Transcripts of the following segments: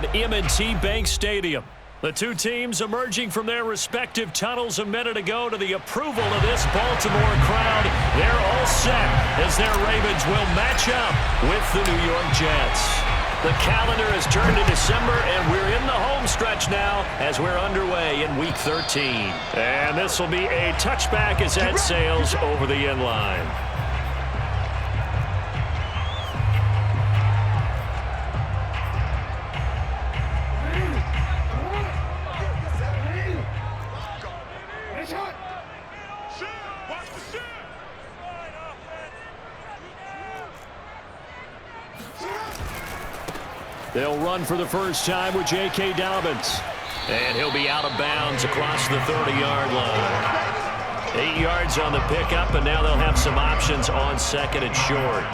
at M&T Bank Stadium. The two teams emerging from their respective tunnels a minute ago to the approval of this Baltimore crowd. They're all set as their Ravens will match up with the New York Jets. The calendar has turned to December, and we're in the home stretch now as we're underway in Week 13. And this will be a touchback as that sails over the end line. They'll run for the first time with J.K. Dobbins. And he'll be out of bounds across the 30-yard line. 8 yards on the pickup, and now they'll have some options on second and short.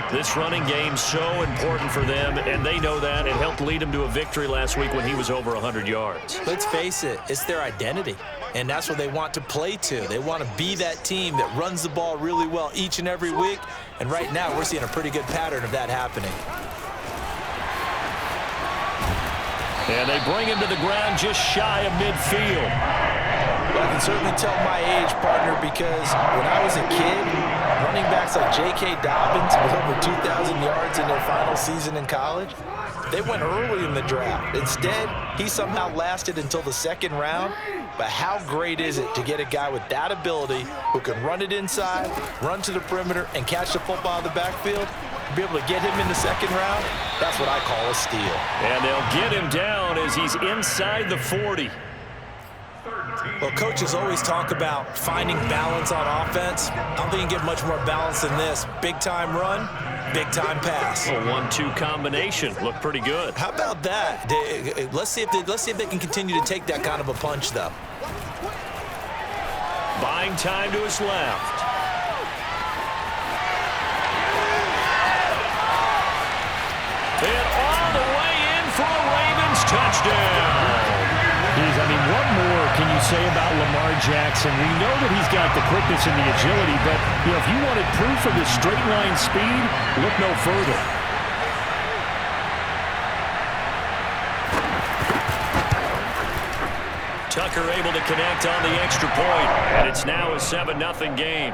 This running game's so important for them, and they know that. It helped lead them to a victory last week when he was over 100 yards. Let's face it, it's their identity, and that's what they want to play to. They want to be that team that runs the ball really well each and every week, and right now we're seeing a pretty good pattern of that happening. And they bring him to the ground just shy of midfield. Well, I can certainly tell my age, partner, because when I was a kid, running backs like J.K. Dobbins with over 2,000 yards in their final season in college, they went early in the draft. Instead, he somehow lasted until the second round. But how great is it to get a guy with that ability who can run it inside, run to the perimeter, and catch the football in the backfield? To be able to get him in the second round, that's what I call a steal. And they'll get him down as he's inside the 40. Well, coaches always talk about finding balance on offense. I don't think you can get much more balance than this. Big-time run, big-time pass. A 1-2 combination. Looked pretty good. How about that? Let's see if they can continue to take that kind of a punch, though. Buying time to his left. And all the way in for a Ravens touchdown. What more can you say about Lamar Jackson? We know that he's got the quickness and the agility, but if you wanted proof of his straight line speed, look no further. Tucker able to connect on the extra point, and it's now a 7-0 game.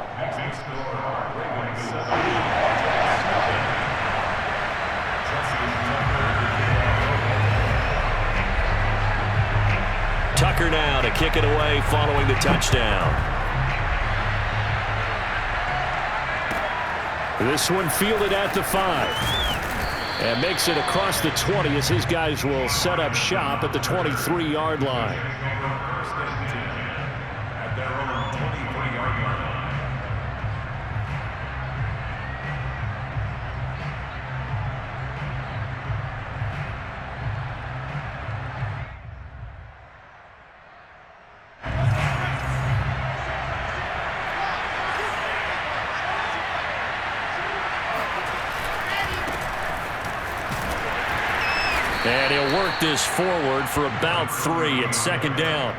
Tucker now to kick it away following the touchdown. This one fielded at the 5. And makes it across the 20 as his guys will set up shop at the 23-yard line. And he'll work this forward for about 3 at second down.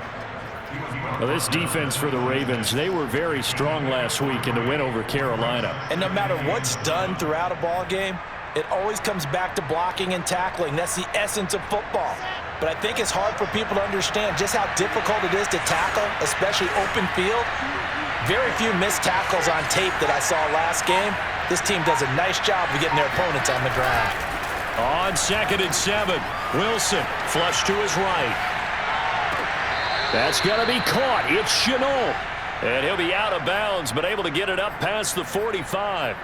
Well, this defense for the Ravens, they were very strong last week in the win over Carolina. And no matter what's done throughout a ball game, it always comes back to blocking and tackling. That's the essence of football. But I think it's hard for people to understand just how difficult it is to tackle, especially open field. Very few missed tackles on tape that I saw last game. This team does a nice job of getting their opponents on the ground. On 2nd and 7, Wilson flush to his right. That's going to be caught. It's Chenault. And he'll be out of bounds, but able to get it up past the 45.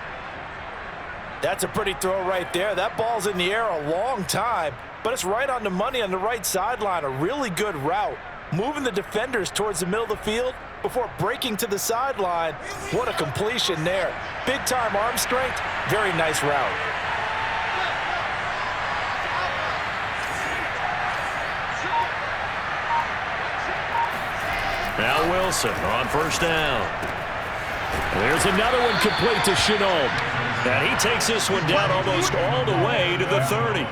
That's a pretty throw right there. That ball's in the air a long time, but it's right on the money on the right sideline. A really good route. Moving the defenders towards the middle of the field before breaking to the sideline. What a completion there. Big-time arm strength. Very nice route. Now Wilson on first down. There's another one complete to Chenault. And he takes this one down almost all the way to the 30.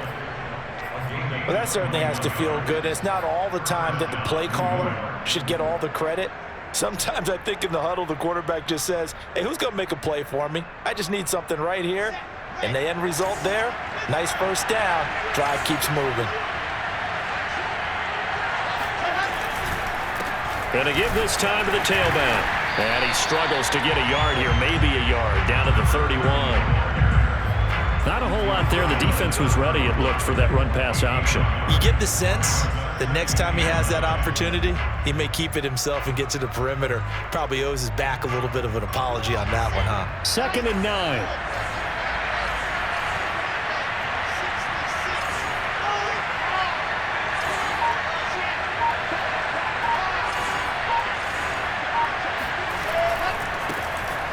Well, that certainly has to feel good. It's not all the time that the play caller should get all the credit. Sometimes I think in the huddle, the quarterback just says, hey, who's going to make a play for me? I just need something right here. And the end result there, Nice first down. Drive keeps moving. Going to give this time to the tailback. And he struggles to get a yard here, maybe a yard, down to the 31. Not a whole lot there. The defense was ready, it looked, for that run-pass option. You get the sense that next time he has that opportunity, he may keep it himself and get to the perimeter. Probably owes his back a little bit of an apology on that one, huh? 2nd and 9.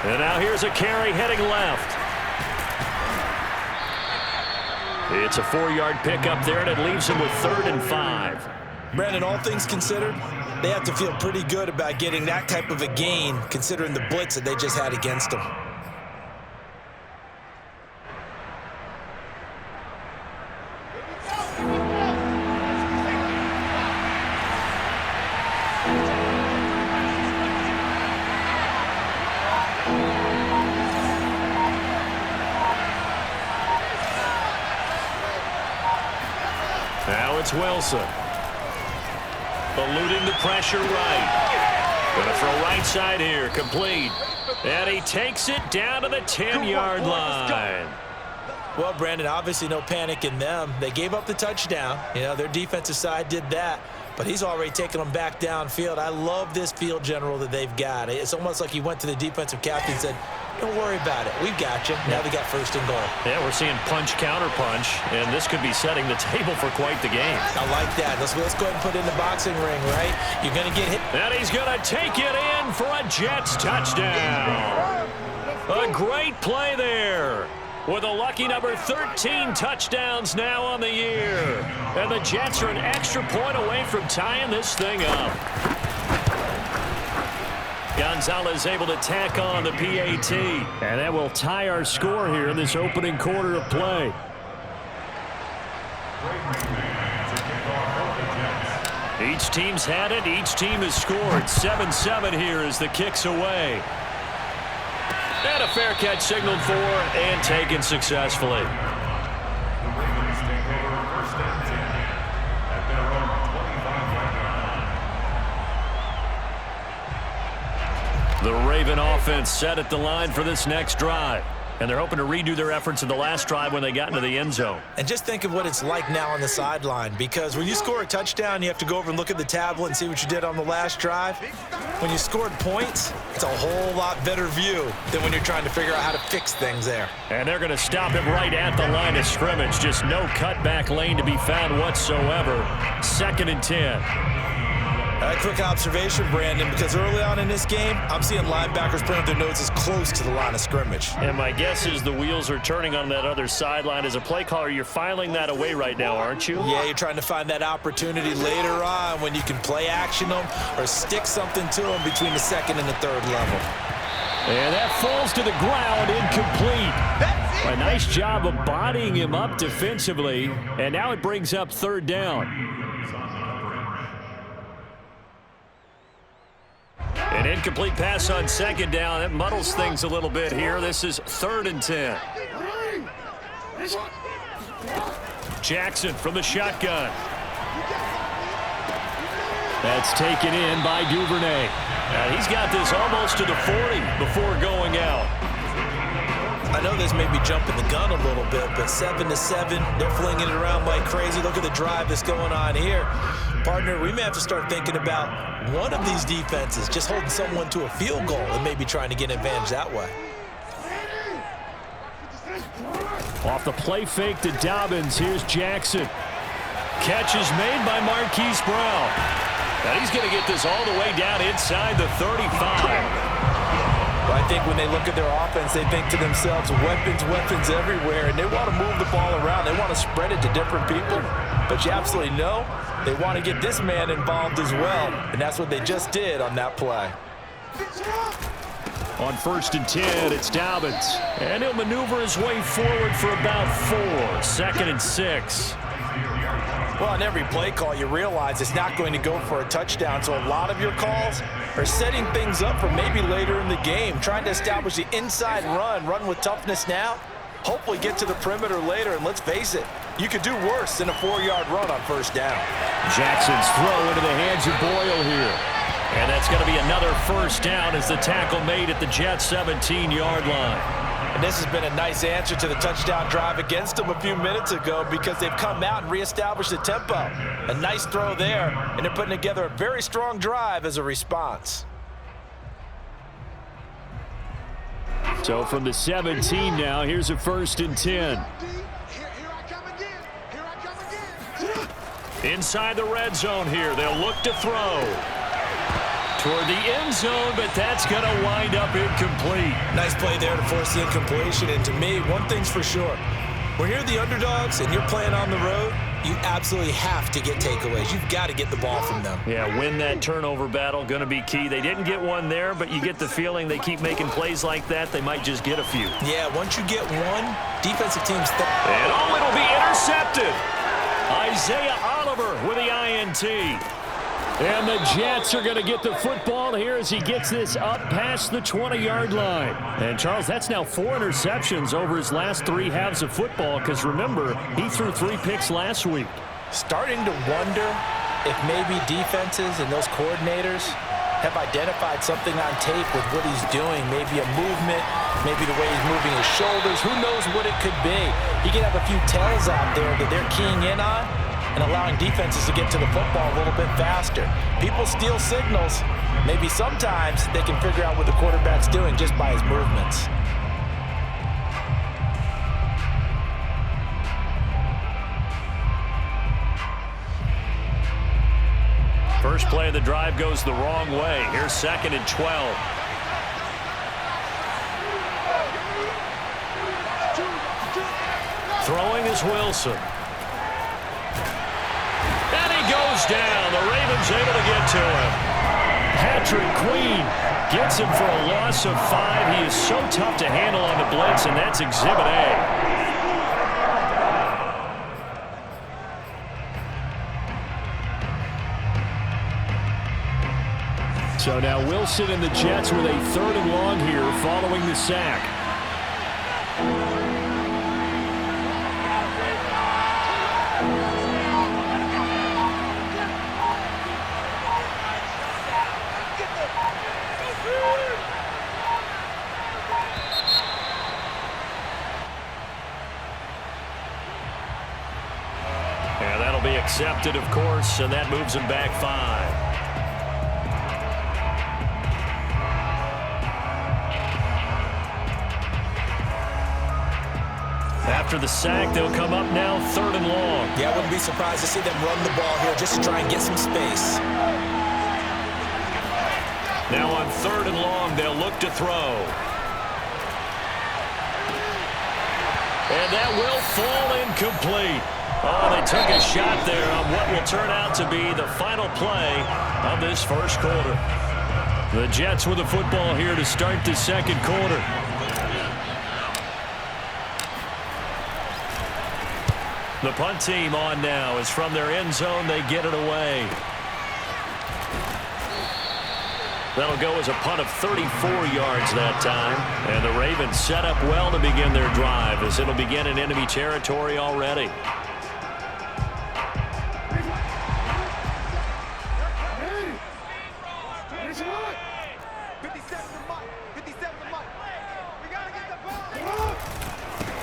And now here's a carry heading left. It's a 4-yard pickup there, and it leaves him with 3rd and 5. Brandon, all things considered, they have to feel pretty good about getting that type of a gain, considering the blitz that they just had against them. Now it's Wilson. Eluding the pressure right. Going to throw right side here. Complete. And he takes it down to the 10-yard line. Well, Brandon, obviously no panic in them. They gave up the touchdown. You know, their defensive side did that. But he's already taken them back downfield. I love this field general that they've got. It's almost like he went to the defensive captain and said, don't worry about it. We've got you. Now they got 1st and goal. Yeah, we're seeing punch, counter punch, and this could be setting the table for quite the game. I like that. Let's go ahead and put it in the boxing ring, right? You're going to get hit. And he's going to take it in for a Jets touchdown. A great play there. With a lucky number 13 touchdowns now on the year. And the Jets are an extra point away from tying this thing up. Gonzalez able to tack on the PAT. And that will tie our score here in this opening quarter of play. Each team's had it. Each team has scored. 7-7 here as the kick's away. And a fair catch signaled for and taken successfully. The Raven offense set at the line for this next drive. And they're hoping to redo their efforts in the last drive when they got into the end zone. And just think of what it's like now on the sideline, because when you score a touchdown, you have to go over and look at the tablet and see what you did on the last drive. When you scored points, it's a whole lot better view than when you're trying to figure out how to fix things there. And they're going to stop him right at the line of scrimmage. Just no cutback lane to be found whatsoever. 2nd and 10. A quick observation, Brandon, because early on in this game, I'm seeing linebackers putting their noses close to the line of scrimmage. And my guess is the wheels are turning on that other sideline. As a play caller, you're filing that away right now, aren't you? Yeah, you're trying to find that opportunity later on when you can play action them or stick something to them between the 2nd and the 3rd level. And that falls to the ground, incomplete. A nice job of bodying him up defensively. And now it brings up 3rd down. An incomplete pass on 2nd down. That muddles things a little bit here. This is 3rd and 10. Jackson from the shotgun. That's taken in by Duvernay. And he's got this almost to the 40 before going out. I know this may be jumping the gun a little bit, but 7-7, they're flinging it around like crazy. Look at the drive that's going on here. Partner, we may have to start thinking about one of these defenses just holding someone to a field goal and maybe trying to get an advantage that way. Off the play fake to Dobbins, here's Jackson. Catch is made by Marquise Brown. And he's going to get this all the way down inside the 35. Well, I think when they look at their offense, they think to themselves, weapons everywhere, and they want to move the ball around. They want to spread it to different people. But you absolutely know they want to get this man involved as well, and that's what they just did on that play. On 1st and 10, it's Dobbins. And he'll maneuver his way forward for about 4. 2nd and 6. Well, on every play call, you realize it's not going to go for a touchdown, so a lot of your calls are setting things up for maybe later in the game, trying to establish the inside run with toughness now, Hopefully get to the perimeter later, and let's face it, you could do worse than a 4-yard run on first down. Jackson's throw into the hands of Boyle here. And that's going to be another first down as the tackle made at the Jets' 17-yard line. And this has been a nice answer to the touchdown drive against them a few minutes ago because they've come out and reestablished the tempo. A nice throw there, and they're putting together a very strong drive as a response. So from the 17 now, here's a 1st and 10. Inside the red zone here, they'll look to throw toward the end zone, but that's going to wind up incomplete. Nice play there to force the incompletion, and to me, one thing's for sure. When you're the underdogs and you're playing on the road, you absolutely have to get takeaways. You've got to get the ball from them. Yeah, win that turnover battle, going to be key. They didn't get one there, but you get the feeling they keep making plays like that, they might just get a few. Yeah, once you get one, defensive teams... And it'll be intercepted. Isaiah Oliver with the INT. And the Jets are going to get the football here as he gets this up past the 20-yard line. And, Charles, that's now 4 interceptions over his last 3 halves of football because, remember, he threw 3 picks last week. Starting to wonder if maybe defenses and those coordinators have identified something on tape with what he's doing. Maybe a movement, maybe the way he's moving his shoulders. Who knows what it could be? He could have a few tells out there that they're keying in on and allowing defenses to get to the football a little bit faster. People steal signals. Maybe sometimes they can figure out what the quarterback's doing just by his movements. First play of the drive goes the wrong way. Here's 2nd and 12. Throwing is Wilson. And he goes down. The Ravens able to get to him. Patrick Queen Gets him for a loss of 5. He is so tough to handle on the blitz, and that's Exhibit A. So now Wilson and the Jets with a 3rd and long here following the sack. And that'll be accepted, of course, and that moves him back 5. After the sack, they'll come up now 3rd and long. Yeah, I wouldn't be surprised to see them run the ball here just to try and get some space. Now on 3rd and long, they'll look to throw. And that will fall incomplete. Oh, they took a shot there on what will turn out to be the final play of this first quarter. The Jets with the football here to start the second quarter. The punt team on now is from their end zone. They get it away. That'll go as a punt of 34 yards that time. And the Ravens set up well to begin their drive as it'll begin in enemy territory already.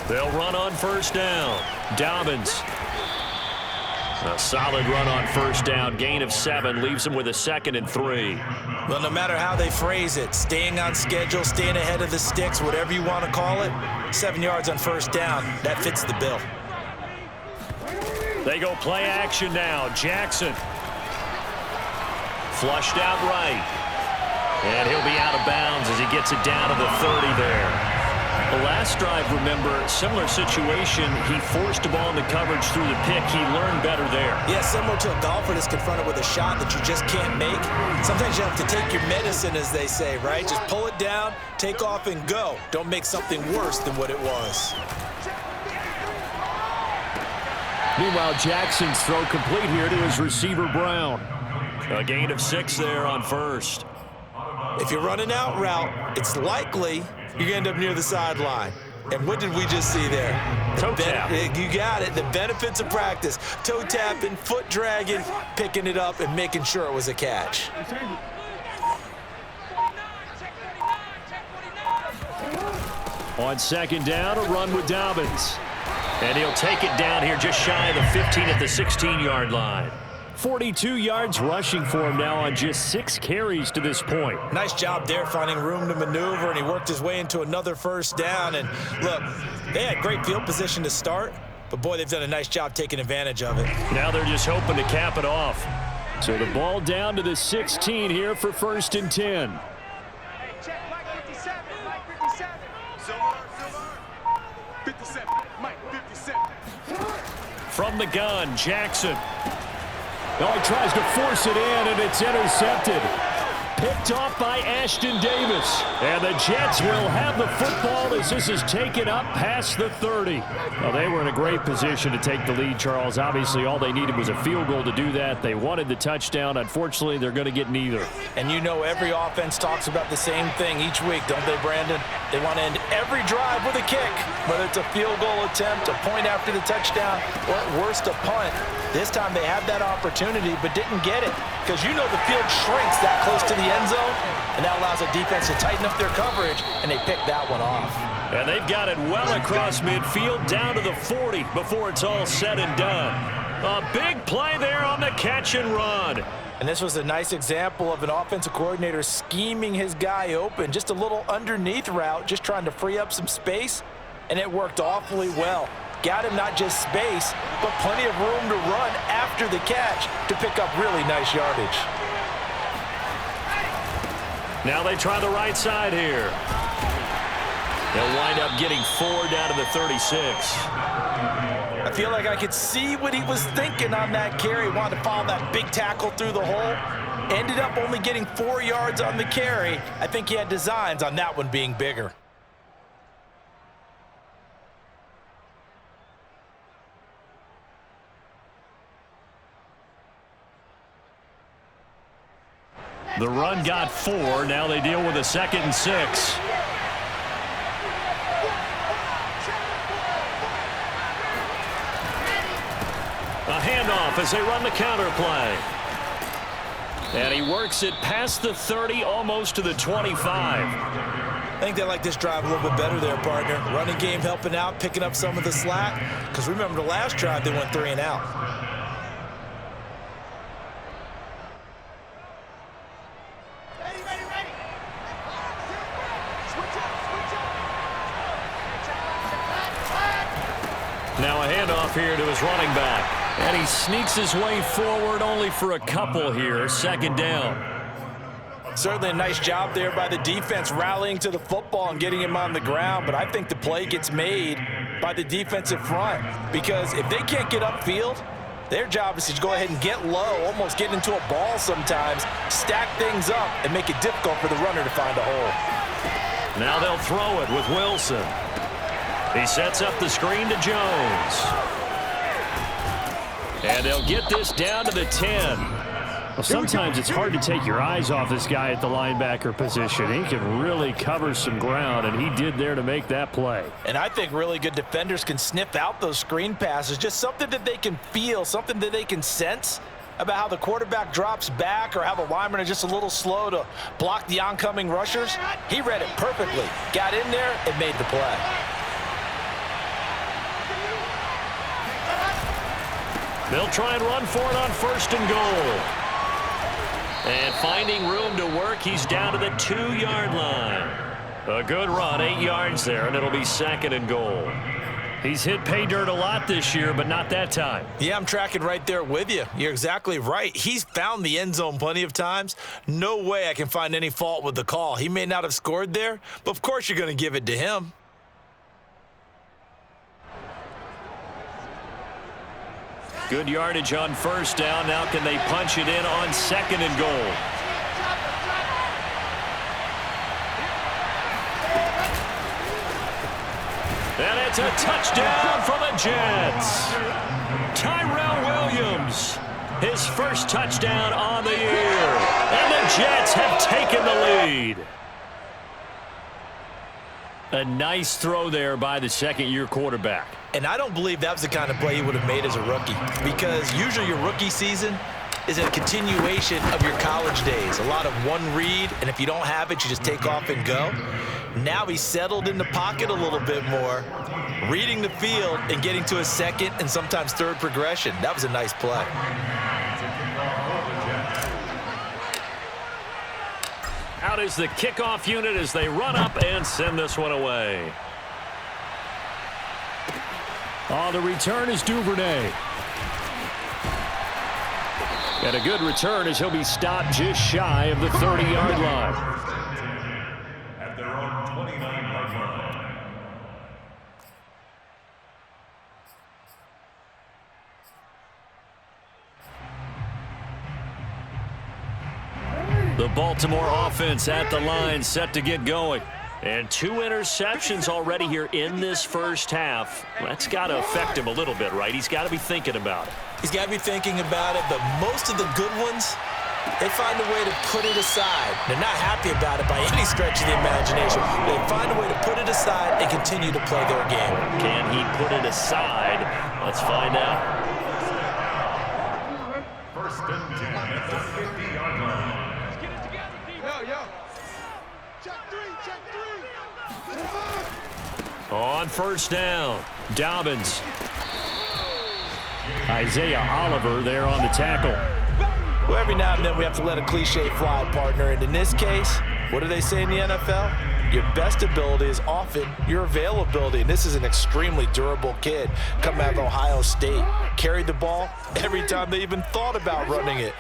They'll run on first down. Dobbins. A solid run on first down. Gain of 7 leaves them with a 2nd and 3. Well, no matter how they phrase it, staying on schedule, staying ahead of the sticks, whatever you want to call it, 7 yards on first down, that fits the bill. They go play action now. Jackson. Flushed out right. And he'll be out of bounds as he gets it down to the 30 there. The last drive, remember, similar situation. He forced the ball into coverage through the pick. He learned better there. Yeah, similar to a golfer that's confronted with a shot that you just can't make. Sometimes you have to take your medicine, as they say, right? Just pull it down, take off, and go. Don't make something worse than what it was. Meanwhile, Jackson's throw complete here to his receiver, Brown. A gain of 6 there on first. If you're running out route, it's likely you're going to end up near the sideline. And what did we just see there? Toe tap. You got it. The benefits of practice. Toe tapping, foot dragging, picking it up, and making sure it was a catch. On second down, a run with Dobbins. And he'll take it down here just shy of the 15 at the 16-yard line. 42 yards rushing for him now on just 6 carries to this point. Nice job there finding room to maneuver, and he worked his way into another first down. And look, they had great field position to start, but boy, they've done a nice job taking advantage of it. Now they're just hoping to cap it off. So the ball down to the 16 here for 1st and 10. Hey, check Mike 57, Mike 57. Silver. 57, Mike 57. From the gun, Jackson. Oh, he tries to force it in, and it's intercepted. Picked off by Ashton Davis. And the Jets will have the football as this is taken up past the 30. Well, they were in a great position to take the lead, Charles. Obviously, all they needed was a field goal to do that. They wanted the touchdown. Unfortunately, they're going to get neither. And you know every offense talks about the same thing each week, don't they, Brandon? They want to end every drive with a kick, whether it's a field goal attempt, a point after the touchdown, or at worst, a punt. This time they had that opportunity but didn't get it because you know the field shrinks that close to the end zone, and that allows the defense to tighten up their coverage, and they picked that one off. And they've got it well across midfield down to the 40 before it's all said and done. A big play there on the catch and run. And this was a nice example of an offensive coordinator scheming his guy open, just a little underneath route, just trying to free up some space, and it worked awfully well. Got him not just space, but plenty of room to run after the catch to pick up really nice yardage. Now they try the right side here. They'll wind up getting 4 down to the 36. I feel like I could see what he was thinking on that carry. Wanted to follow that big tackle through the hole. Ended up only getting 4 yards on the carry. I think he had designs on that one being bigger. The run got 4. Now they deal with a 2nd and 6. A handoff as they run the counter play. And he works it past the 30, almost to the 25. I think they like this drive a little bit better there, partner. Running game helping out, picking up some of the slack. Because remember the last drive, they went 3 and out. Now a handoff here to his running back. And he sneaks his way forward only for a couple here. 2nd down. Certainly a nice job there by the defense rallying to the football and getting him on the ground. But I think the play gets made by the defensive front. Because if they can't get upfield, their job is to go ahead and get low, almost get into a ball sometimes, stack things up, and make it difficult for the runner to find a hole. Now they'll throw it with Wilson. He sets up the screen to Jones. And they'll get this down to the 10. Well, sometimes it's hard to take your eyes off this guy at the linebacker position. He can really cover some ground, and he did there to make that play. And I think really good defenders can sniff out those screen passes, just something that they can feel, something that they can sense about how the quarterback drops back or how the linemen are just a little slow to block the oncoming rushers. He read it perfectly, got in there, and made the play. They'll try and run for it on 1st and goal. And finding room to work, he's down to the 2-yard line. A good run, 8 yards there, and it'll be 2nd and goal. He's hit pay dirt a lot this year, but not that time. Yeah, I'm tracking right there with you. You're exactly right. He's found the end zone plenty of times. No way I can find any fault with the call. He may not have scored there, but of course you're going to give it to him. Good yardage on 1st down. Now can they punch it in on 2nd and goal? And it's a touchdown for the Jets. Tyrell Williams, his first touchdown on the year. And the Jets have taken the lead. A nice throw there by the second-year quarterback. And I don't believe that was the kind of play he would have made as a rookie, because usually your rookie season is a continuation of your college days. A lot of one read, and if you don't have it, you just take off and go. Now he's settled in the pocket a little bit more, reading the field and getting to a second and sometimes third progression. That was a nice play. Out is the kickoff unit as they run up and send this one away. On the return is Duvernay. And a good return as he'll be stopped just shy of the 30-yard line. At their own 29-yard line. The Baltimore offense at the line, set to get going. And 2 interceptions already here in this first half. That's got to affect him a little bit, right? He's got to be thinking about it. He's got to be thinking about it, but most of the good ones, they find a way to put it aside. They're not happy about it by any stretch of the imagination. They find a way to put it aside and continue to play their game. Can he put it aside? Let's find out. First and 10 at the 50-yard line. Let's get it together, D. Yo. Check three. On first down, Dobbins. Isaiah Oliver there on the tackle. Well, every now and then we have to let a cliche fly, partner. And in this case, what do they say in the NFL? Your best ability is often your availability. And this is an extremely durable kid coming out of Ohio State. Carried the ball every time they even thought about running it.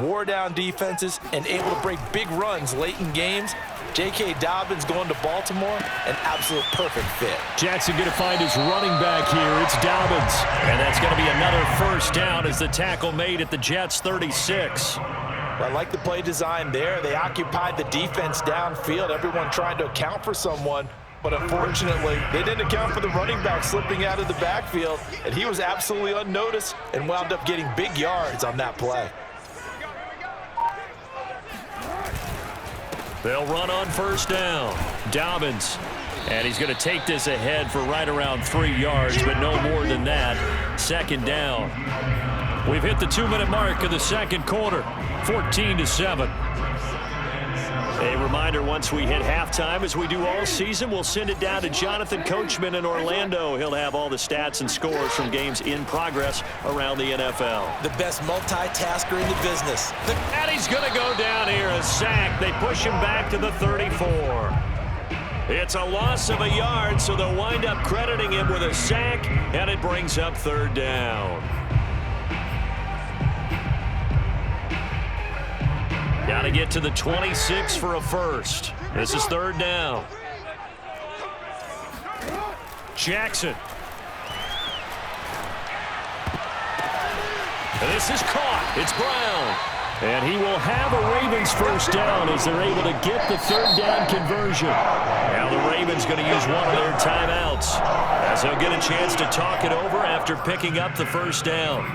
Wore down defenses and able to break big runs late in games. J.K. Dobbins going to Baltimore, an absolute perfect fit. Jackson going to find his running back here. It's Dobbins. And that's going to be another first down as the tackle made at the Jets' 36. I like the play design there. They occupied the defense downfield, everyone trying to account for someone. But unfortunately, they didn't account for the running back slipping out of the backfield, and he was absolutely unnoticed and wound up getting big yards on that play. They'll run on first down. Dobbins. And he's going to take this ahead for right around 3 yards, but no more than that. Second down. We've hit the 2-minute mark of the second quarter. 14-7. A reminder, once we hit halftime, as we do all season, we'll send it down to Jonathan Coachman in Orlando. He'll have all the stats and scores from games in progress around the NFL. The best multitasker in the business. And he's going to go down here, a sack. They push him back to the 34. It's a loss of a yard, so they'll wind up crediting him with a sack, and it brings up third down. Got to get to the 26 for a first. This is third down. Jackson. And this is caught. It's Brown. And he will have a Ravens first down as they're able to get the third down conversion. Now the Ravens going to use one of their timeouts as they'll get a chance to talk it over after picking up the first down.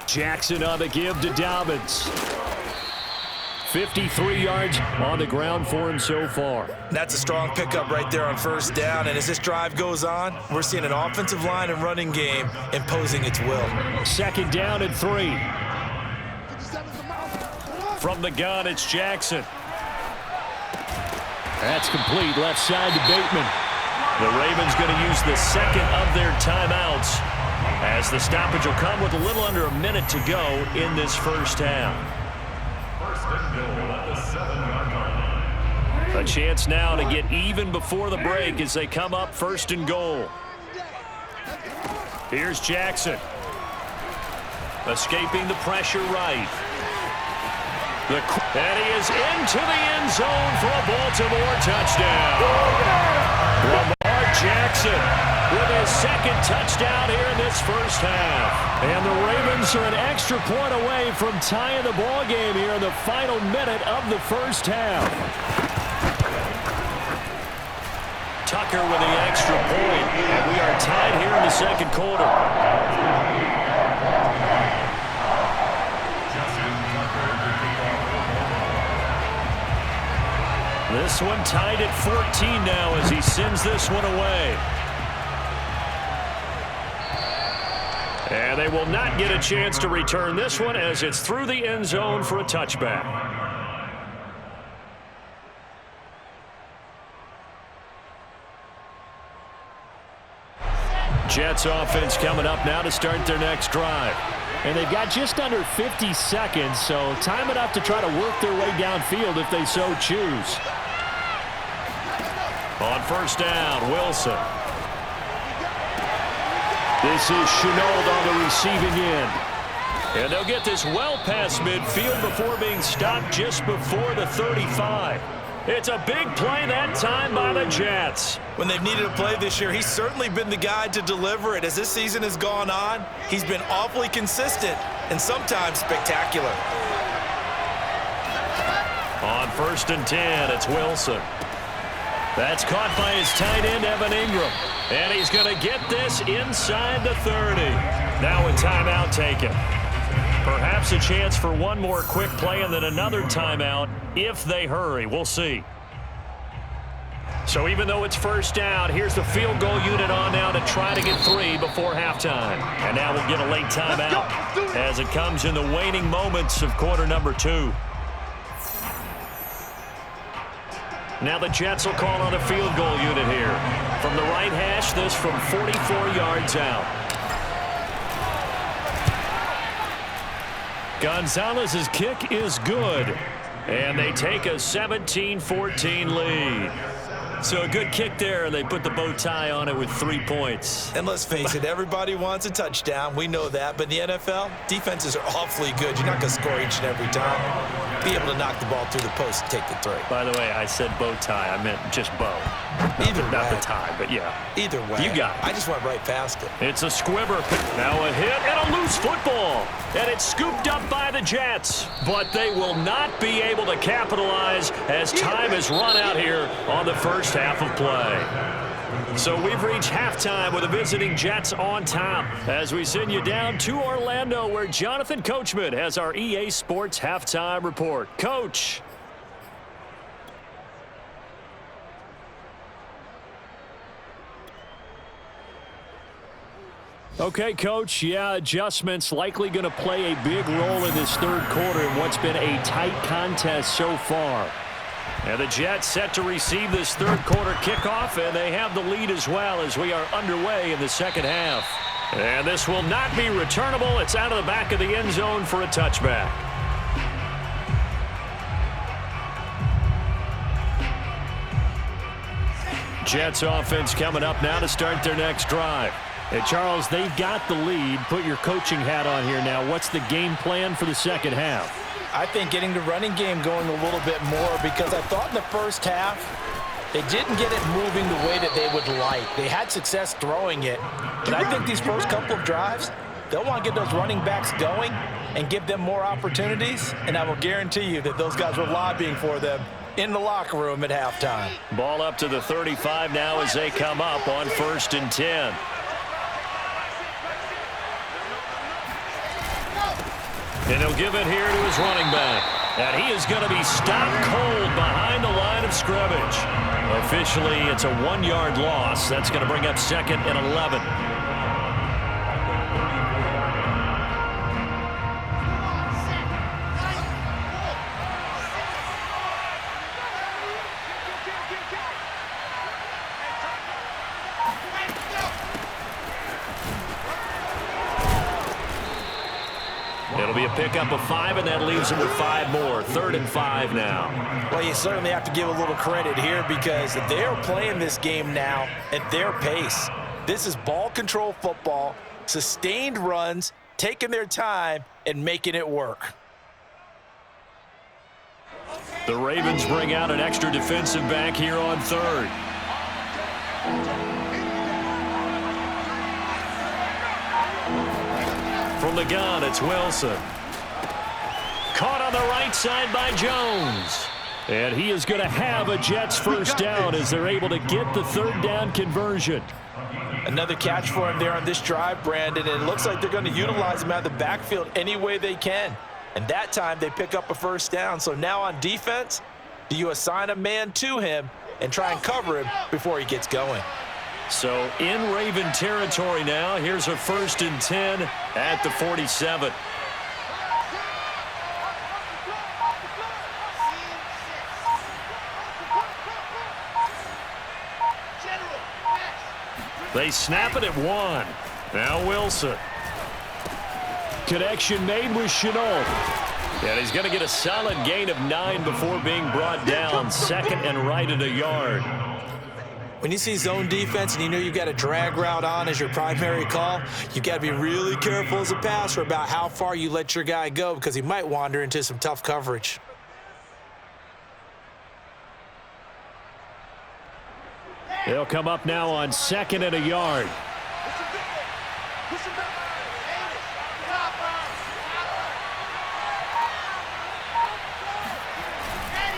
Jackson on the give to Dobbins. 53 yards on the ground for him so far. That's a strong pickup right there on first down. And as this drive goes on, we're seeing an offensive line and running game imposing its will. Second down and 3. From the gun, it's Jackson. That's complete. Left side to Bateman. The Ravens going to use the second of their timeouts as the stoppage will come with a little under a minute to go in this first half. A chance now to get even before the break as they come up first and goal. Here's Jackson. Escaping the pressure right. And he is into the end zone for a Baltimore touchdown. Lamar Jackson with his second touchdown here in this first half. And the Ravens are an extra point away from tying the ball game here in the final minute of the first half. Tucker with the extra point, and we are tied here in the second quarter. This one tied at 14 now as he sends this one away. And they will not get a chance to return this one as it's through the end zone for a touchback. Jets offense coming up now to start their next drive. And they've got just under 50 seconds, so time enough to try to work their way downfield if they so choose. On first down, Wilson. This is Chenault on the receiving end. And they'll get this well past midfield before being stopped just before the 35. It's a big play that time by the Jets. When they've needed a play this year, he's certainly been the guy to deliver it. As this season has gone on, he's been awfully consistent and sometimes spectacular. On first and 10, it's Wilson. That's caught by his tight end, Evan Ingram. And he's going to get this inside the 30. Now a timeout taken. Perhaps a chance for one more quick play and then another timeout if they hurry. We'll see. So even though it's first down, here's the field goal unit on now to try to get 3 before halftime. And now we'll get a late timeout as it comes in the waning moments of quarter number 2. Now the Jets will call on a field goal unit here. From the right hash, this from 44 yards out. Gonzalez's kick is good. And they take a 17-14 lead. So a good kick there, and they put the bow tie on it with 3 points. And let's face it, everybody wants a touchdown. We know that. But in the NFL, defenses are awfully good. You're not going to score each and every time. Be able to knock the ball through the post and take the 3. By the way, I said bow tie. I meant just bow. Not the tie, but yeah. Either way. You got it. I just went right past it. It's a squibber. Now a hit and a loose football. And it's scooped up by the Jets. But they will not be able to capitalize as time has run out here on the first half of play. So we've reached halftime with the visiting Jets on top as we send you down to Orlando where Jonathan Coachman has our EA Sports halftime report. Coach. Okay, Coach, yeah, adjustments likely going to play a big role in this third quarter in what's been a tight contest so far. And the Jets set to receive this third quarter kickoff, and they have the lead as well as we are underway in the second half. And this will not be returnable. It's out of the back of the end zone for a touchback. Jets offense coming up now to start their next drive. And Charles, they've got the lead. Put your coaching hat on here now. What's the game plan for the second half? I think getting the running game going a little bit more because I thought in the first half they didn't get it moving the way that they would like. They had success throwing it, but I think these first couple of drives, they'll want to get those running backs going and give them more opportunities, and I will guarantee you that those guys were lobbying for them in the locker room at halftime. Ball up to the 35 now as they come up on first and 10. And he'll give it here to his running back. And he is going to be stopped cold behind the line of scrimmage. Officially, it's a 1-yard loss. That's going to bring up second and 11. It'll be a pickup of 5, and that leaves him with 5 more. 3rd and 5 now. Well, you certainly have to give a little credit here because they're playing this game now at their pace. This is ball control football, sustained runs, taking their time, and making it work. The Ravens bring out an extra defensive back here on third. From the gun, it's Wilson. Caught on the right side by Jones. And he is going to have a Jets first down as they're able to get the third down conversion. Another catch for him there on this drive, Brandon. And it looks like they're going to utilize him out of the backfield any way they can. And that time they pick up a first down. So now on defense, do you assign a man to him and try and cover him before he gets going? So in Raven territory now, here's a 1st and 10 at the 47. They snap it at 1. Now Wilson. Connection made with Chenault. And he's going to get a solid gain of 9 before being brought down. 2nd and right at a yard. When you see zone defense and you know you've got a drag route on as your primary call, you've got to be really careful as a passer about how far you let your guy go because he might wander into some tough coverage. They'll come up now on 2nd and a yard.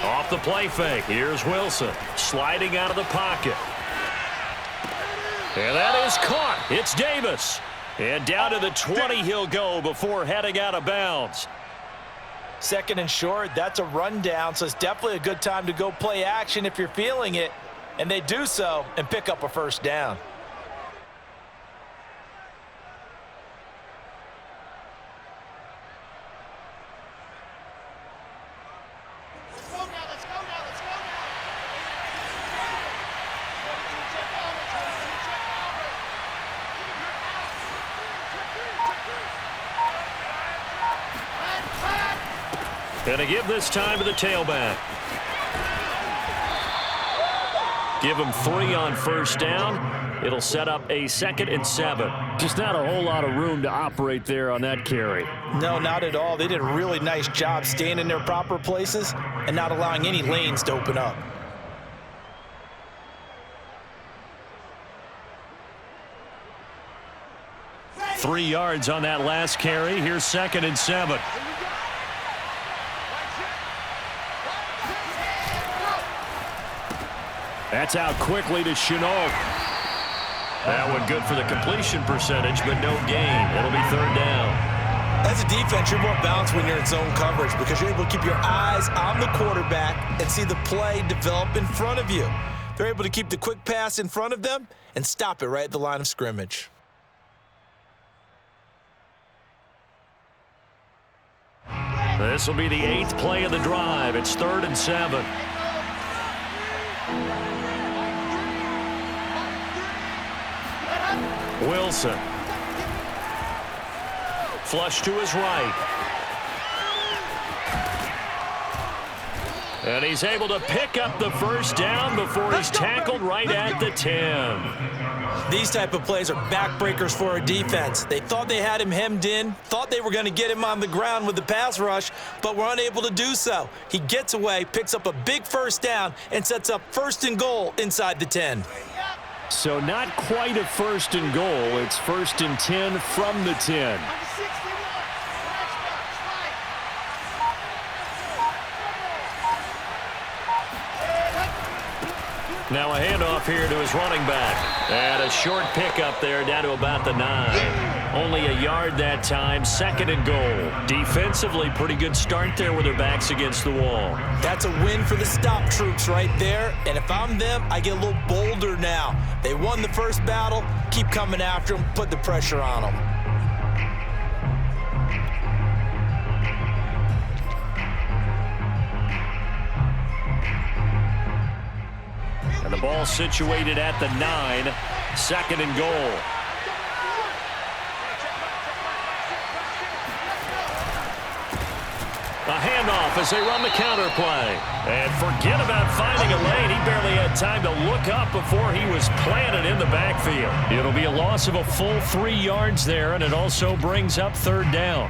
Off the play fake. Here's Wilson sliding out of the pocket. And that is caught. It's Davis. And down to the 20 he'll go before heading out of bounds. 2nd and short, that's a rundown, so it's definitely a good time to go play action if you're feeling it. And they do so and pick up a first down. And to give this time to the tailback. Give him 3 on first down. It'll set up a 2nd and 7. Just not a whole lot of room to operate there on that carry. No, not at all. They did a really nice job staying in their proper places and not allowing any lanes to open up. Three yards on that last carry. Here's 2nd and 7. That's out quickly to Chenault. That one good for the completion percentage, but no gain. It'll be 3rd down. As a defense, you're more balanced when you're in zone coverage because you're able to keep your eyes on the quarterback and see the play develop in front of you. They're able to keep the quick pass in front of them and stop it right at the line of scrimmage. This will be the 8th play of the drive. It's 3rd and 7. Wilson. Flush to his right. And he's able to pick up the first down before he's tackled right at the 10. These type of plays are backbreakers for a defense. They thought they had him hemmed in, thought they were going to get him on the ground with the pass rush, but were unable to do so. He gets away, picks up a big first down, and sets up 1st and goal inside the 10. So not quite a 1st and goal. It's 1st and 10 from the 10. Now a handoff here to his running back. And a short pickup there down to about the 9. Only a yard that time. 2nd and goal. Defensively, pretty good start there with their backs against the wall. That's a win for the stop troops right there. And if I'm them, I get a little bolder now. They won the first battle. Keep coming after them. Put the pressure on them. And the ball situated at the 9. 2nd and goal. A handoff as they run the counter play. And forget about finding a lane. He barely had time to look up before he was planted in the backfield. It'll be a loss of a full 3 yards there, and it also brings up 3rd down.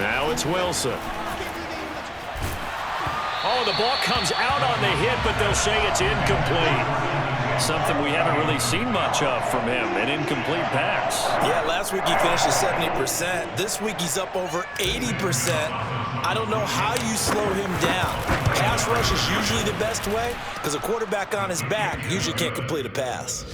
Now it's Wilson. Oh, the ball comes out on the hit, but they'll say it's incomplete. Something we haven't really seen much of from him, an incomplete pass. Yeah, last week he finished at 70%. This week he's up over 80%. I don't know how you slow him down. Pass rush is usually the best way because a quarterback on his back usually can't complete a pass.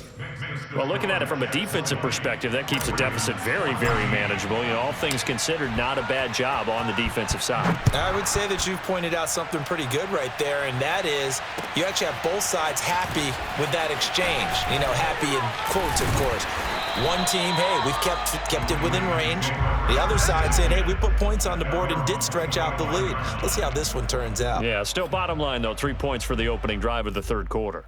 Well, looking at it from a defensive perspective, that keeps the deficit very, very manageable. You know, all things considered, not a bad job on the defensive side. I would say that you've pointed out something pretty good right there, and that is you actually have both sides happy with that exchange. You know, happy in quotes, of course. One team, hey, we've kept it within range. The other side saying, hey, we put points on the board and did stretch out the lead. Let's see how this one turns out. Yeah, still bottom line, though, 3 points for the opening drive of the third quarter.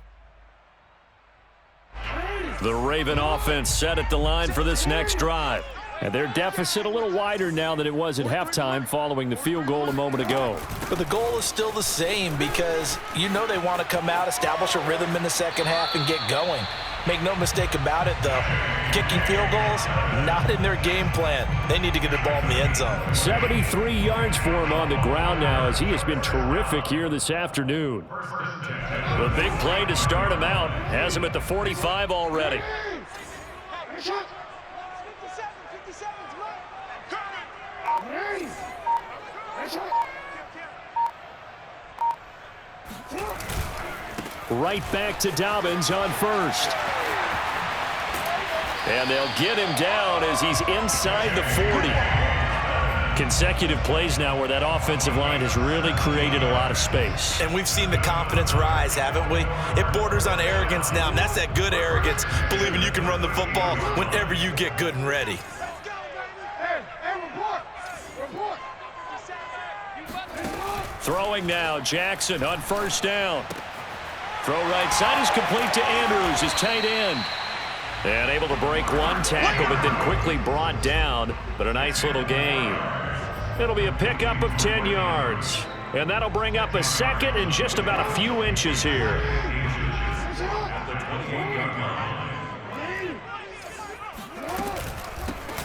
The Raven offense set at the line for this next drive. And their deficit a little wider now than it was at halftime following the field goal a moment ago. But the goal is still the same because you know they want to come out, establish a rhythm in the second half, and get going. Make no mistake about it, though. Kicking field goals, not in their game plan. They need to get the ball in the end zone. 73 yards for him on the ground now as he has been terrific here this afternoon. The big play to start him out has him at the 45 already. Right back to Dobbins on first. And they'll get him down as he's inside the 40. Consecutive plays now where that offensive line has really created a lot of space. And we've seen the confidence rise, haven't we? It borders on arrogance now, and that's that good arrogance, believing you can run the football whenever you get good and ready. Throwing now, Jackson on first down. Throw right side is complete to Andrews, his tight end. And able to break one tackle, but then quickly brought down. But a nice little gain. It'll be a pickup of 10 yards. And that'll bring up a second and just about a few inches here.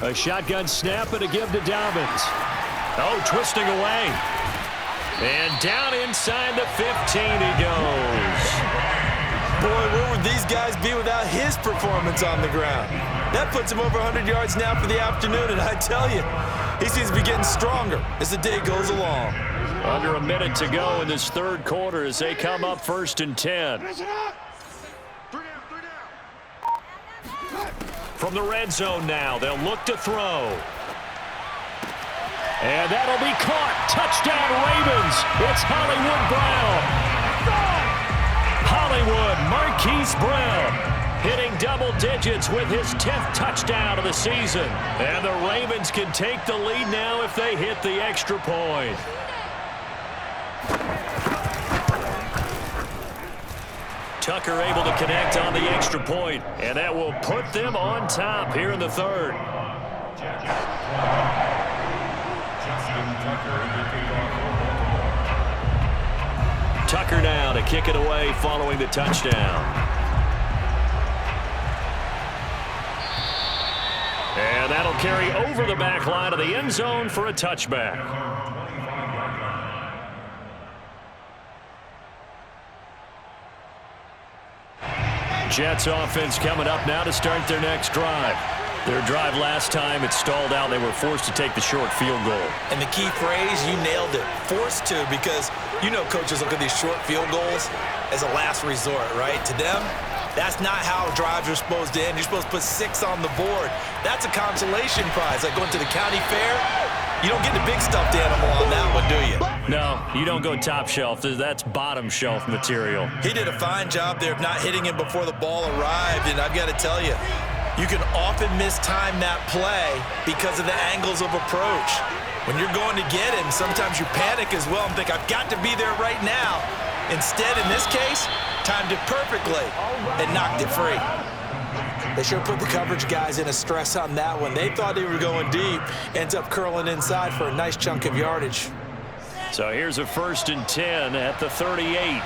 A shotgun snap and a give to Dobbins. Oh, twisting away. And down inside the 15 he goes. Boy, where would these guys be without his performance on the ground? That puts him over 100 yards now for the afternoon, and I tell you, he seems to be getting stronger as the day goes along. Under a minute to go in this third quarter as they come up 1st and 10. From the red zone now, they'll look to throw. And that'll be caught. Touchdown, Ravens. It's Hollywood Brown. Hollywood, Marquise Brown, hitting double digits with his 10th touchdown of the season. And the Ravens can take the lead now if they hit the extra point. Tucker able to connect on the extra point, and that will put them on top here in the third. Tucker now to kick it away following the touchdown. And that'll carry over the back line of the end zone for a touchback. Jets offense coming up now to start their next drive. Their drive last time, it stalled out. They were forced to take the short field goal. And the key phrase, you nailed it, forced to, because you know coaches look at these short field goals as a last resort, right? To them, that's not how drives are supposed to end. You're supposed to put 6 on the board. That's a consolation prize, like going to the county fair. You don't get the big stuffed animal on that one, do you? No, you don't go top shelf. That's bottom shelf material. He did a fine job there of not hitting him before the ball arrived, and I've got to tell you, you can often mistime that play because of the angles of approach. When you're going to get him, sometimes you panic as well and think, I've got to be there right now. Instead, in this case, timed it perfectly and knocked it free. They sure put the coverage guys in a stress on that one. They thought they were going deep, ends up curling inside for a nice chunk of yardage. So here's a 1st and 10 at the 38.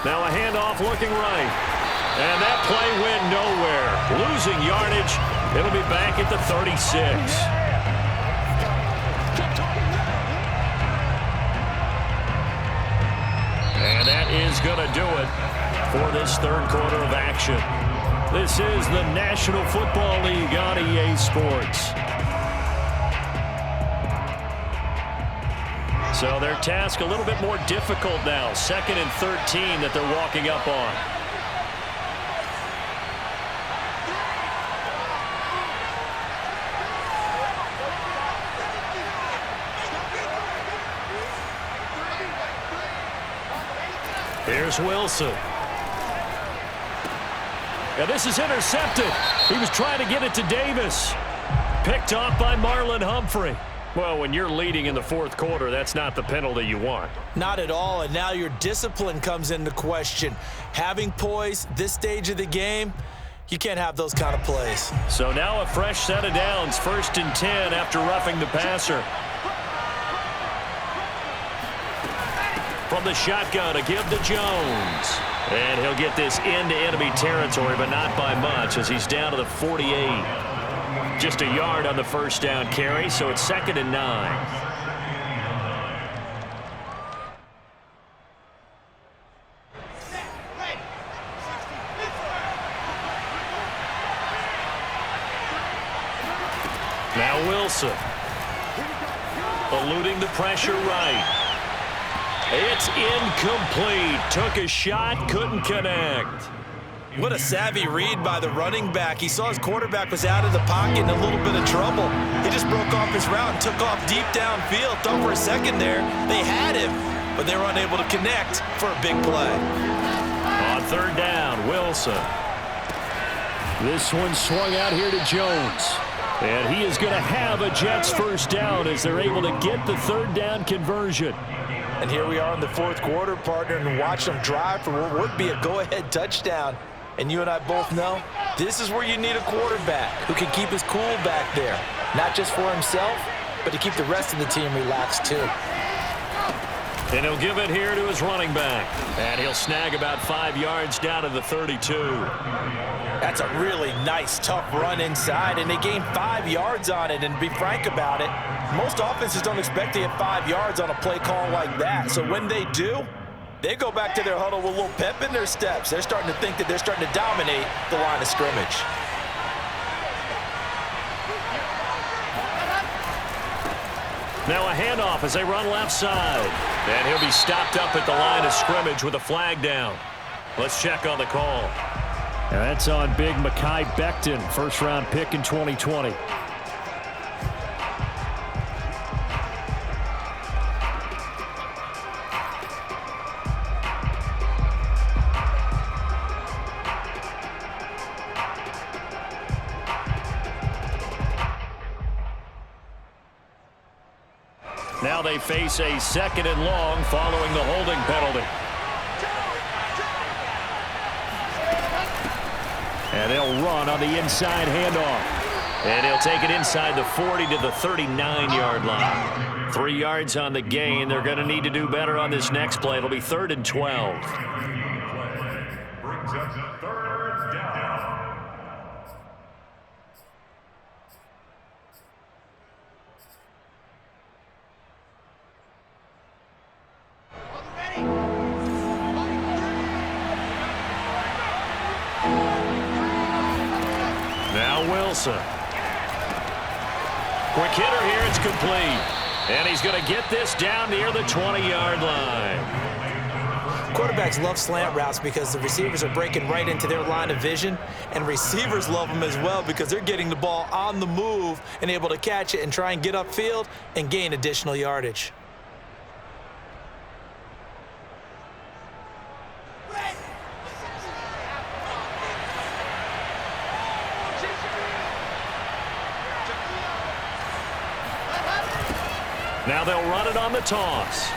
Now a handoff looking right. And that play went nowhere. Losing yardage. It'll be back at the 36. And that is going to do it for this third quarter of action. This is the National Football League on EA Sports. So their task a little bit more difficult now. 2nd and 13 that they're walking up on. Here's Wilson. And this is intercepted. He was trying to get it to Davis. Picked off by Marlon Humphrey. Well, when you're leading in the fourth quarter, that's not the penalty you want. Not at all, and now your discipline comes into question. Having poise this stage of the game, you can't have those kind of plays. So now a fresh set of downs. 1st and 10 after roughing the passer. From the shotgun to give to Jones. And he'll get this into enemy territory, but not by much as he's down to the 48. Just a yard on the first down carry, so it's 2nd and 9. Now Wilson. Eluding the pressure right. It's incomplete. Took a shot, couldn't connect. What a savvy read by the running back. He saw his quarterback was out of the pocket in a little bit of trouble. He just broke off his route and took off deep downfield. Thought for a second there they had him, but they were unable to connect for a big play. On 3rd down, Wilson. This one swung out here to Jones. And he is going to have a Jets first down as they're able to get the 3rd down conversion. And here we are in the fourth quarter, partner, and watch them drive for what would be a go-ahead touchdown. And you and I both know this is where you need a quarterback who can keep his cool back there. Not just for himself, but to keep the rest of the team relaxed too. And he'll give it here to his running back. And he'll snag about 5 yards down to the 32. That's a really nice, tough run inside, and they gained 5 yards on it. And to be frank about it, most offenses don't expect to get 5 yards on a play call like that. So when they do, they go back to their huddle with a little pep in their steps. They're starting to think that they're starting to dominate the line of scrimmage. Now a handoff as they run left side. And he'll be stopped up at the line of scrimmage with a flag down. Let's check on the call. And that's on big Mekhi Becton, first-round pick in 2020. Now they face a 2nd and long following the holding penalty. And they'll run on the inside handoff. And he'll take it inside the 40 to the 39-yard line. 3 yards on the gain. They're going to need to do better on this next play. It'll be 3rd and 12. Brings up the 3rd down. Now Wilson. Quick hitter here, it's complete. And he's going to get this down near the 20-yard line. Quarterbacks love slant routes because the receivers are breaking right into their line of vision, and receivers love them as well because they're getting the ball on the move and able to catch it and try and get upfield and gain additional yardage. Now they'll run it on the toss.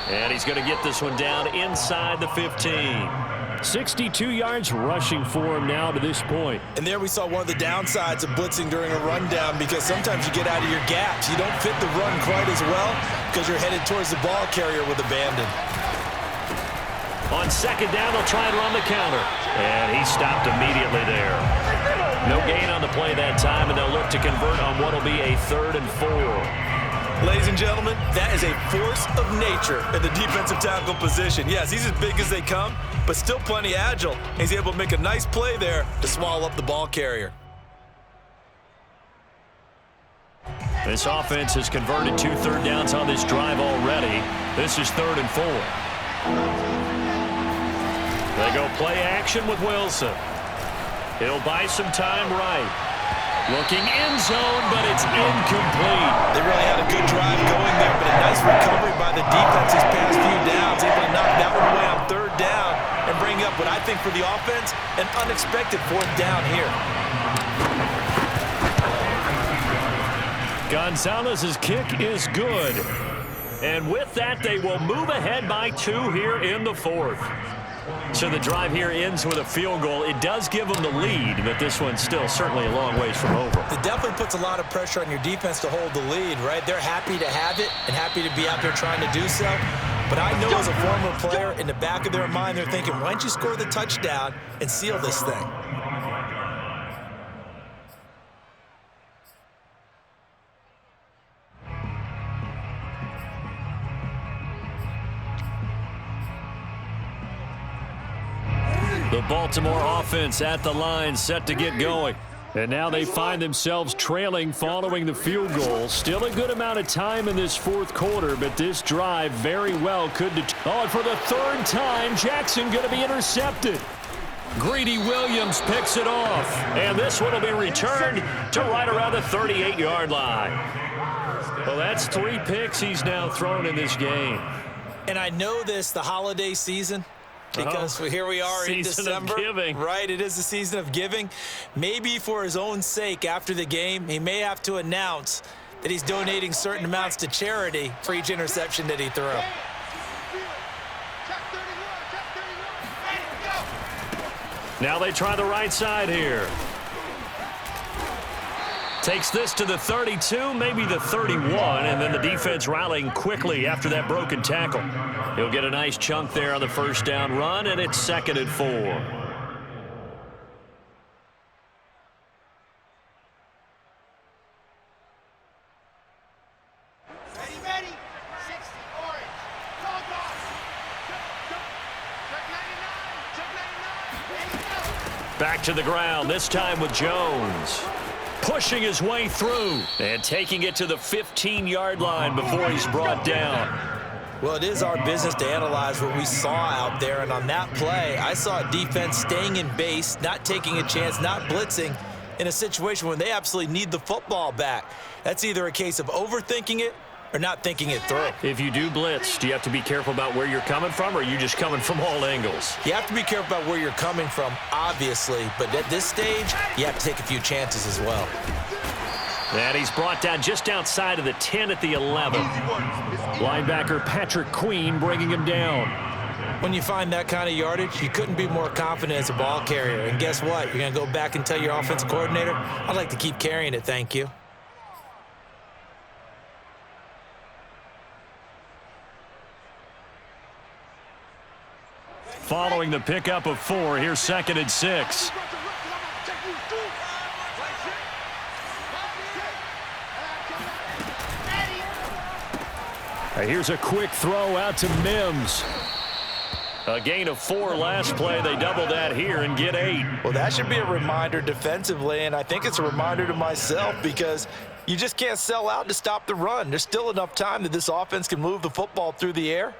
And he's going to get this one down inside the 15. 62 yards rushing for him now to this point. And there we saw one of the downsides of blitzing during a rundown because sometimes you get out of your gaps. You don't fit the run quite as well because you're headed towards the ball carrier with abandon. On second down, they'll try and run the counter. And he stopped immediately there. No gain on the play that time, and they'll look to convert on what will be a 3rd and 4. Ladies and gentlemen, that is a force of nature in the defensive tackle position. Yes, he's as big as they come, but still plenty agile. He's able to make a nice play there to swallow up the ball carrier. This offense has converted 2 third downs on this drive already. This is 3rd and 4. They go play action with Wilson. He'll buy some time right. Looking end zone, but it's incomplete. They really had a good drive going there, but a nice recovery by the defense these past few downs. Able to knock that one away on 3rd down and bring up what I think for the offense, an unexpected 4th down here. Gonzalez's kick is good. And with that, they will move ahead by 2 here in the 4th. So the drive here ends with a field goal. It does give them the lead, but this one's still certainly a long ways from over. It definitely puts a lot of pressure on your defense to hold the lead, right? They're happy to have it and happy to be out there trying to do so. But I know as a former player, in the back of their mind, they're thinking, why don't you score the touchdown and seal this thing? The Baltimore offense at the line, set to get going. And now they find themselves trailing following the field goal. Still a good amount of time in this 4th quarter, but this drive very well could... Oh, and for the 3rd time, Jackson going to be intercepted. Greedy Williams picks it off. And this one will be returned to right around the 38-yard line. Well, that's 3 picks he's now thrown in this game. And I know this, the holiday season, because here we are in December, right? It is the season of giving. Maybe for his own sake after the game, he may have to announce that he's donating certain amounts to charity for each interception that he threw. Now they try the right side here. Takes this to the 32, maybe the 31, and then the defense rallying quickly after that broken tackle. He'll get a nice chunk there on the 1st down run, and it's 2nd and 4. Ready. 60, orange. Go. Check 99. Back to the ground, this time with Jones. Pushing his way through and taking it to the 15-yard line before he's brought down. Well, it is our business to analyze what we saw out there, and on that play, I saw a defense staying in base, not taking a chance, not blitzing in a situation when they absolutely need the football back. That's either a case of overthinking it or not thinking it through. If you do blitz, do you have to be careful about where you're coming from, or are you just coming from all angles? You have to be careful about where you're coming from, obviously, but at this stage, you have to take a few chances as well. And he's brought down just outside of the 10 at the 11. Linebacker Patrick Queen bringing him down. When you find that kind of yardage, you couldn't be more confident as a ball carrier. And guess what? You're going to go back and tell your offensive coordinator, I'd like to keep carrying it, thank you. Following the pickup of 4, here's 2nd and 6. Here's a quick throw out to Mims. A gain of 4 last play. They double that here and get 8. Well, that should be a reminder defensively, and I think it's a reminder to myself because you just can't sell out to stop the run. There's still enough time that this offense can move the football through the air,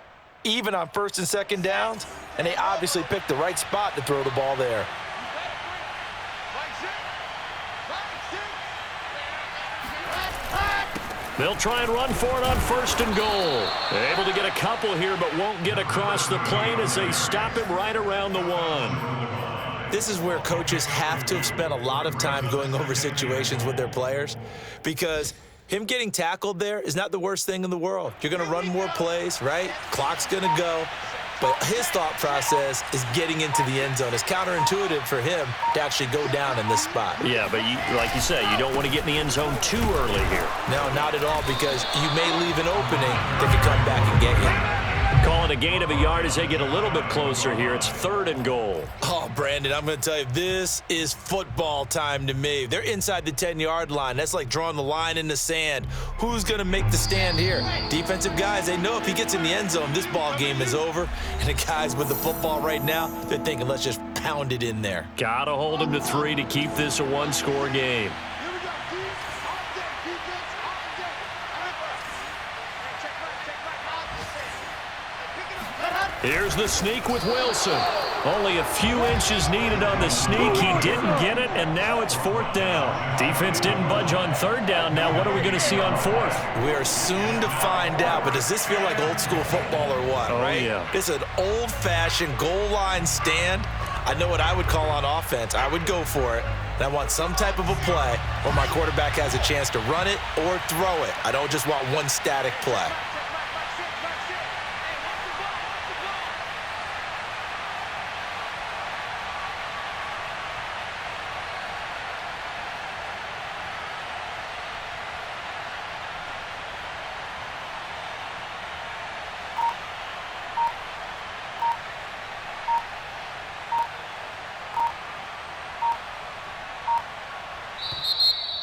even on 1st and 2nd downs, and they obviously picked the right spot to throw the ball there. They'll try and run for it on 1st and goal. They're able to get a couple here, but won't get across the plane as they stop him right around the 1. This is where coaches have to have spent a lot of time going over situations with their players, because him getting tackled there is not the worst thing in the world. You're going to run more plays, right? Clock's going to go. But his thought process is getting into the end zone. It's counterintuitive for him to actually go down in this spot. Yeah, but like you say, you don't want to get in the end zone too early here. No, not at all, because you may leave an opening that could come back and get you. Call it a gain of a yard as they get a little bit closer here. It's 3rd and goal. Oh, Brandon, I'm going to tell you, this is football time to me. They're inside the 10-yard line. That's like drawing the line in the sand. Who's going to make the stand here? Defensive guys, they know if he gets in the end zone, this ball game is over. And the guys with the football right now, they're thinking, let's just pound it in there. Got to hold them to 3 to keep this a one-score game. Here's the sneak with Wilson. Only a few inches needed on the sneak. He didn't get it, and now it's 4th down. Defense didn't budge on 3rd down. Now what are we going to see on 4th? We are soon to find out, but does this feel like old school football or what, right? Yeah. This is an old-fashioned goal line stand. I know what I would call on offense. I would go for it, and I want some type of a play where my quarterback has a chance to run it or throw it. I don't just want one static play.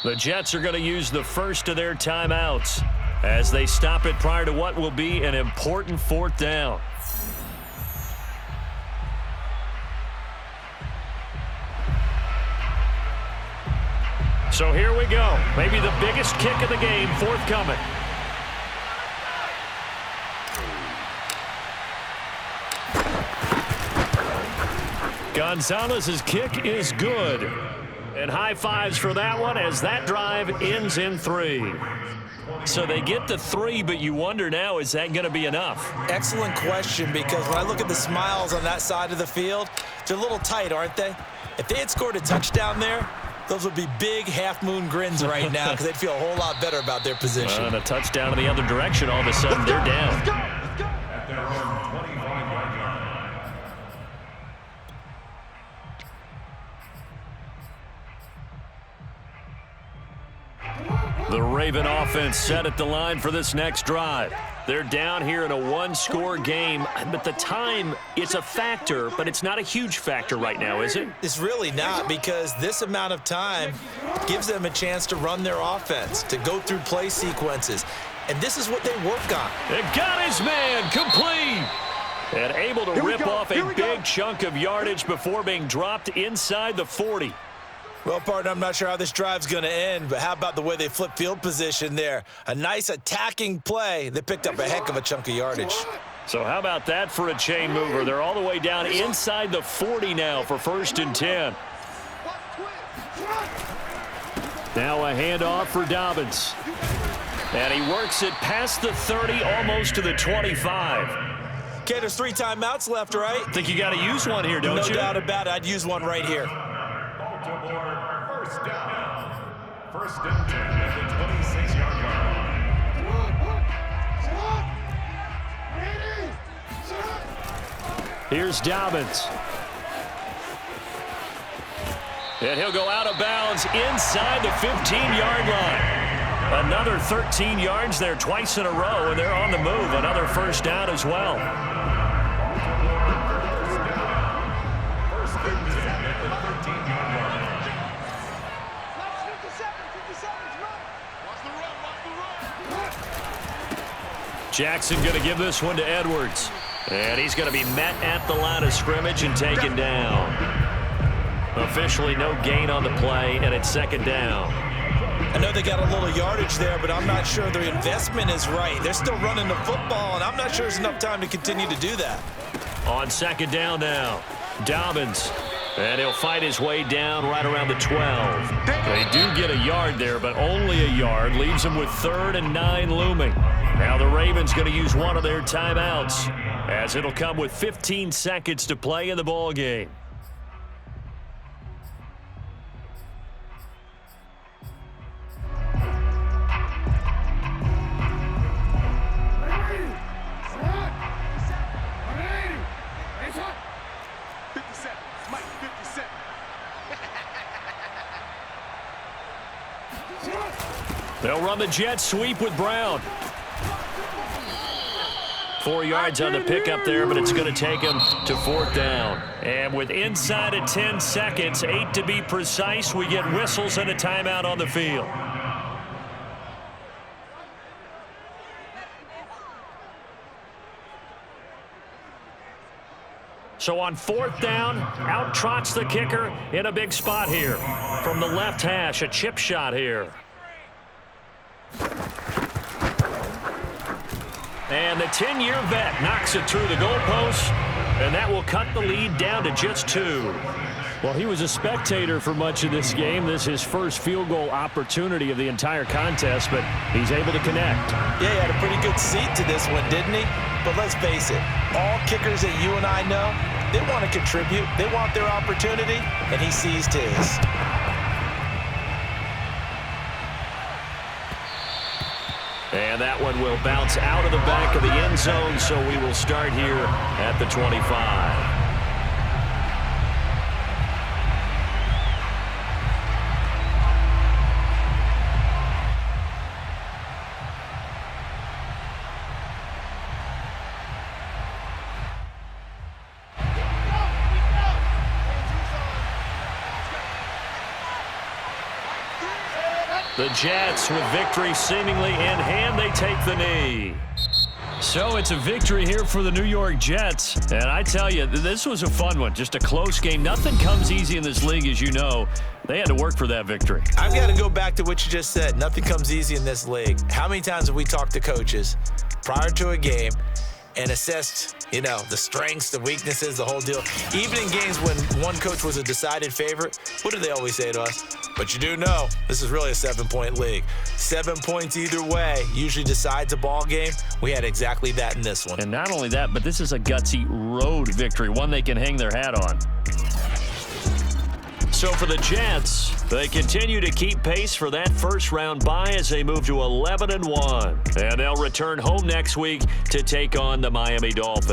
The Jets are going to use the first of their timeouts as they stop it prior to what will be an important 4th down. So here we go. Maybe the biggest kick of the game forthcoming. Gonzalez's kick is good. And high fives for that one as that drive ends in 3. So they get the 3, but you wonder now, is that going to be enough? Excellent question, because when I look at the smiles on that side of the field, they're a little tight, aren't they? If they had scored a touchdown there, those would be big half-moon grins right now because they'd feel a whole lot better about their position. And a touchdown in the other direction, all of a sudden they're down. At their own 25-yard line. The Raven offense set at the line for this next drive. They're down here in a one-score game, but the time, it's a factor, but it's not a huge factor right now, is it? It's really not, because this amount of time gives them a chance to run their offense, to go through play sequences, and this is what they work on. It got his man complete. And able to rip off a big chunk of yardage before being dropped inside the 40. Well, partner, I'm not sure how this drive's going to end, but how about the way they flip field position there? A nice attacking play. They picked up a heck of a chunk of yardage. So how about that for a chain mover? They're all the way down inside the 40 now for 1st and 10. Now a handoff for Dobbins. And he works it past the 30, almost to the 25. Okay, there's 3 timeouts left, right? Think you got to use one here, don't you? No doubt about it. I'd use one right here. Baltimore, 1st down. 1st and 10 at the 26-yard line. Here's Dobbins. And he'll go out of bounds inside the 15-yard line. Another 13 yards there twice in a row, and they're on the move. Another 1st down as well. Jackson going to give this one to Edwards. And he's going to be met at the line of scrimmage and taken down. Officially no gain on the play, and it's 2nd down. I know they got a little yardage there, but I'm not sure their investment is right. They're still running the football, and I'm not sure there's enough time to continue to do that. On 2nd down now, Dobbins. And he'll fight his way down right around the 12. They do get a yard there, but only a yard. Leaves them with 3rd and 9 looming. Now the Ravens going to use one of their timeouts, as it'll come with 15 seconds to play in the ball game. They'll run the jet sweep with Brown. 4 yards on the pickup there, but it's going to take him to 4th down. And with inside of 10 seconds, 8 to be precise, we get whistles and a timeout on the field. So on 4th down, out trots the kicker in a big spot here. From the left hash, a chip shot here. And the 10-year vet knocks it through the goalpost, and that will cut the lead down to just 2. Well, he was a spectator for much of this game. This is his first field goal opportunity of the entire contest, but he's able to connect. Yeah, he had a pretty good seat to this one, didn't he? But let's face it, all kickers that you and I know, they want to contribute. They want their opportunity, and he seized his. And that one will bounce out of the back of the end zone, so we will start here at the 25. The Jets, with victory seemingly in hand, they take the knee. So it's a victory here for the New York Jets. And I tell you, this was a fun one. Just a close game. Nothing comes easy in this league, as you know. They had to work for that victory. I've got to go back to what you just said. Nothing comes easy in this league. How many times have we talked to coaches prior to a game and assessed, you know, the strengths, the weaknesses, the whole deal? Even in games when one coach was a decided favorite, what do they always say to us? But you do know this is really a 7-point league. 7 points either way usually decides a ball game. We had exactly that in this one. And not only that, but this is a gutsy road victory, one they can hang their hat on. So for the Jets, they continue to keep pace for that first-round bye as they move to 11-1. And they'll return home next week to take on the Miami Dolphins.